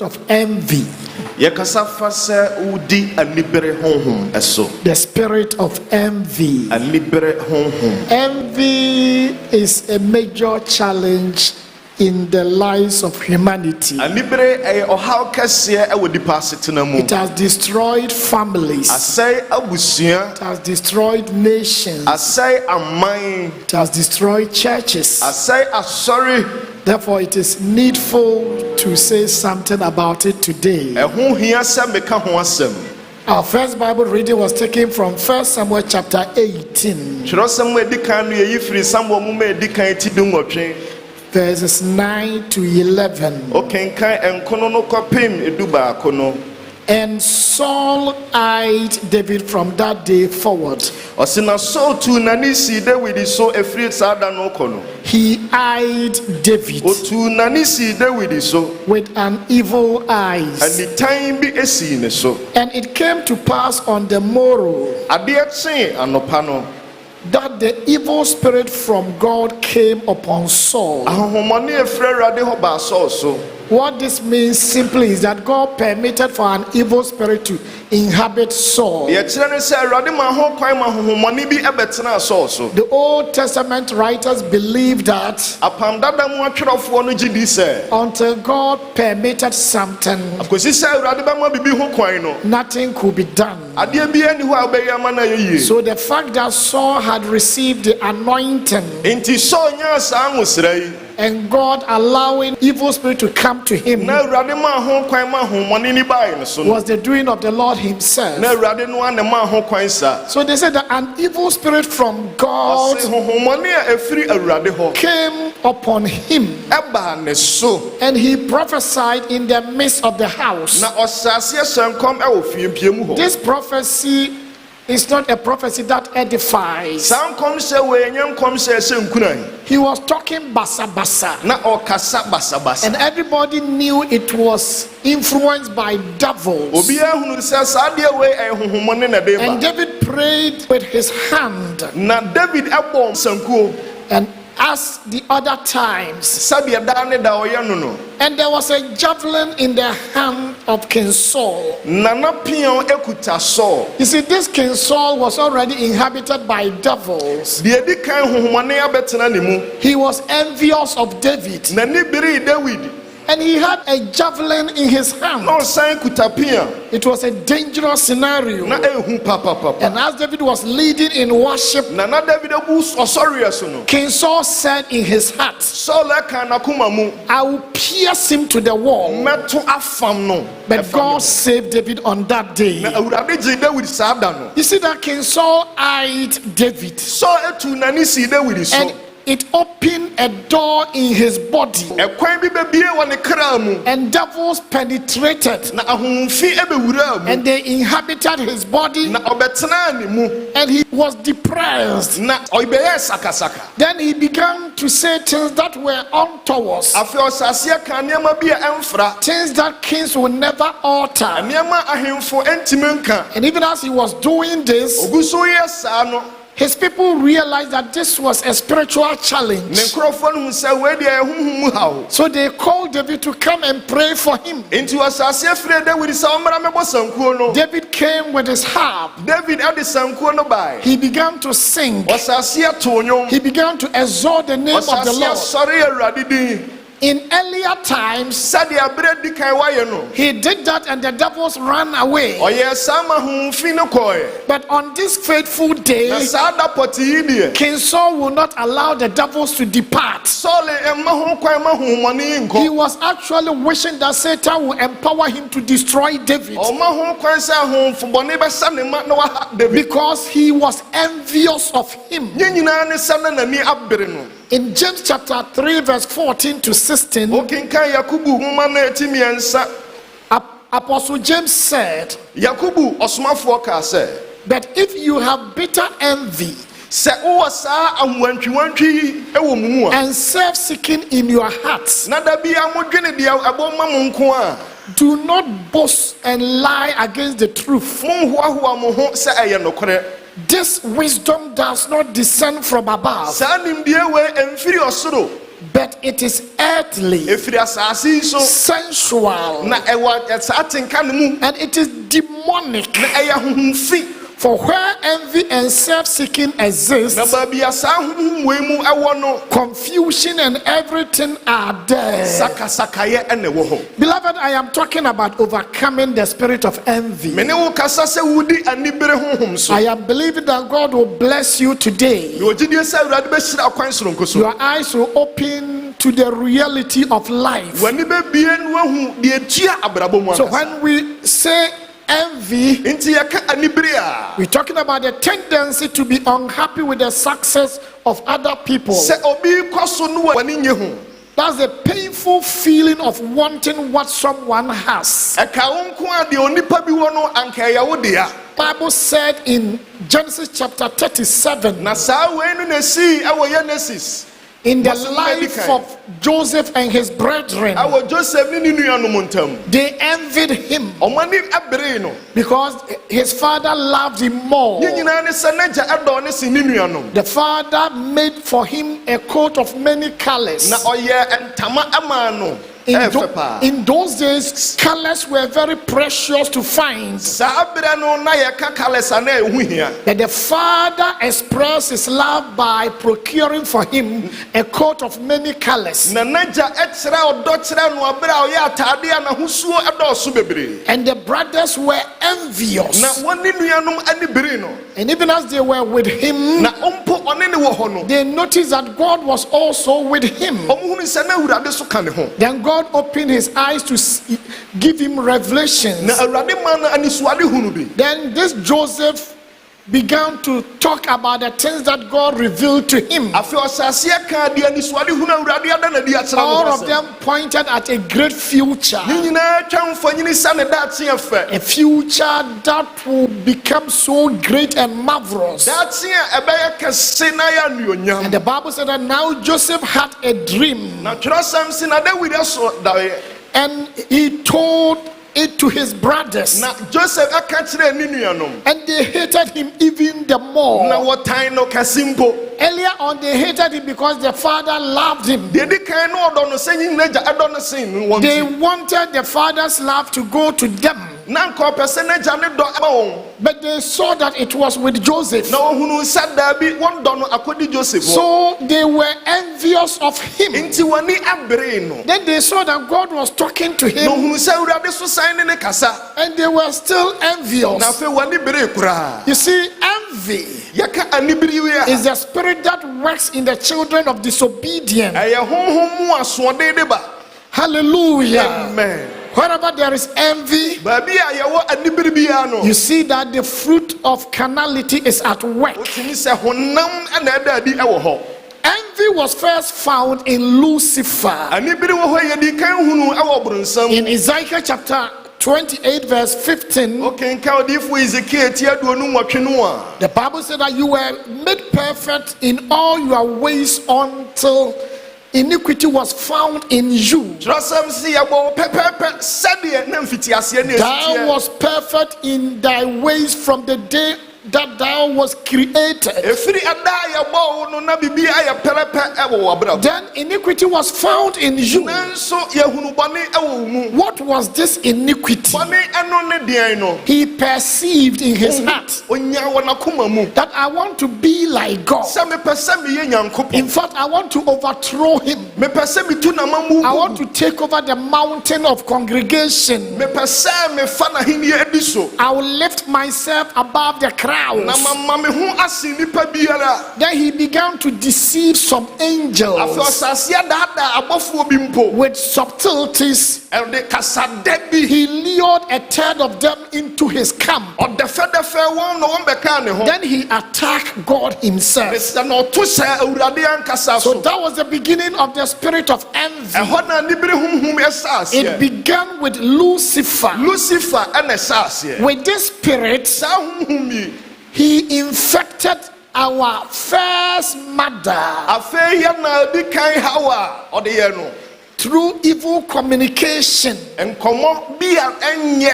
of envy. The spirit of envy. Envy is a major challenge in the lives of humanity. It has destroyed families. It has destroyed nations. It has destroyed churches. Therefore, it is needful to say something about it today. Our first Bible reading was taken from 1 Samuel chapter 18. Verses 9 to 11. And Saul eyed David from that day forward. He eyed David with an evil eyes. And it came to pass on the morrow that the evil spirit from God came upon Saul. What this means simply is that God permitted for an evil spirit to inhabit Saul. The Old Testament writers believe that until God permitted something, nothing could be done. So the fact that Saul had received the anointing and God allowing evil spirit to come to him was the doing of the Lord himself. So they said that an evil spirit from God came upon him and he prophesied in the midst of the house. This prophecy is not a prophecy that edifies. He was talking basa basa. And everybody knew it was influenced by devils. And David prayed with his hand. And as the other times, and there was a javelin in the hand of King Saul. You see, this King Saul was already inhabited by devils. He was envious of David. And he had a javelin in his hand. It was a dangerous scenario. And as David was leading in worship, King Saul said in his heart, I will pierce him to the wall. But God saved David on that day. You see that King Saul eyed David. And it opened a door in his body, and devils penetrated, and they inhabited his body, and he was depressed. Then he began to say things that were untoward, things that kings will never utter. And even as he was doing this, his people realized that this was a spiritual challenge. So they called David to come and pray for him. David came with his harp. He began to sing. He began to exalt the name of the Lord. In earlier times, he did that and the devils ran away. But on this faithful day, King Saul will not allow the devils to depart. He was actually wishing that Satan will empower him to destroy David, because he was envious of him. In James chapter 3 verse 14 to 16, Apostle James said, but if you have bitter envy and self-seeking in your hearts, do not boast and lie against the truth. This wisdom does not descend from above, but it is earthly, sensual, and it is demonic. For where envy and self-seeking exist, confusion and everything are there. Beloved, I am talking about overcoming the spirit of envy. I am believing that God will bless you today. Your eyes will open to the reality of life. So when we say envy, we're talking about the tendency to be unhappy with the success of other people. That's a painful feeling of wanting what someone has. Bible said in Genesis chapter 37, in the life of Joseph and his brethren, they envied him because his father loved him more. The father made for him a coat of many colors. In those days, colors were very precious to find. That the father expressed his love by procuring for him a coat of many colors. And the brothers were envious. And even as they were with him, they noticed that God was also with him. Then God opened his eyes to give him revelations. Then this Joseph began to talk about the things that God revealed to him. All of them pointed at a great future. A future that will become so great and marvelous. And the Bible said that now Joseph had a dream. And he told it to his brothers, and they hated him even the more. Earlier on, they hated him because their father loved him. They wanted the father's love to go to them. But they saw that it was with Joseph. So they were envious of him. Then they saw that God was talking to him, and they were still envious. You see, envy is the spirit that works in the children of disobedience. Hallelujah. Amen. Wherever there is envy, you see that the fruit of carnality is at work. Envy was first found in Lucifer. In Ezekiel chapter 28 verse 15, the Bible said that you were made perfect in all your ways until iniquity was found in you. Thou was perfect in thy ways from the day that thou was created. Then iniquity was found in you. What was this iniquity? He perceived in his heart that I want to be like God. In fact, I want to overthrow him. I want to take over the mountain of congregation. I will lift myself above the crowd. Then he began to deceive some angels with subtleties. He lured a third of them into his camp. Then he attacked God himself. So that was the beginning of the spirit of envy. It began with Lucifer. With this spirit, he infected our first mother through evil communication.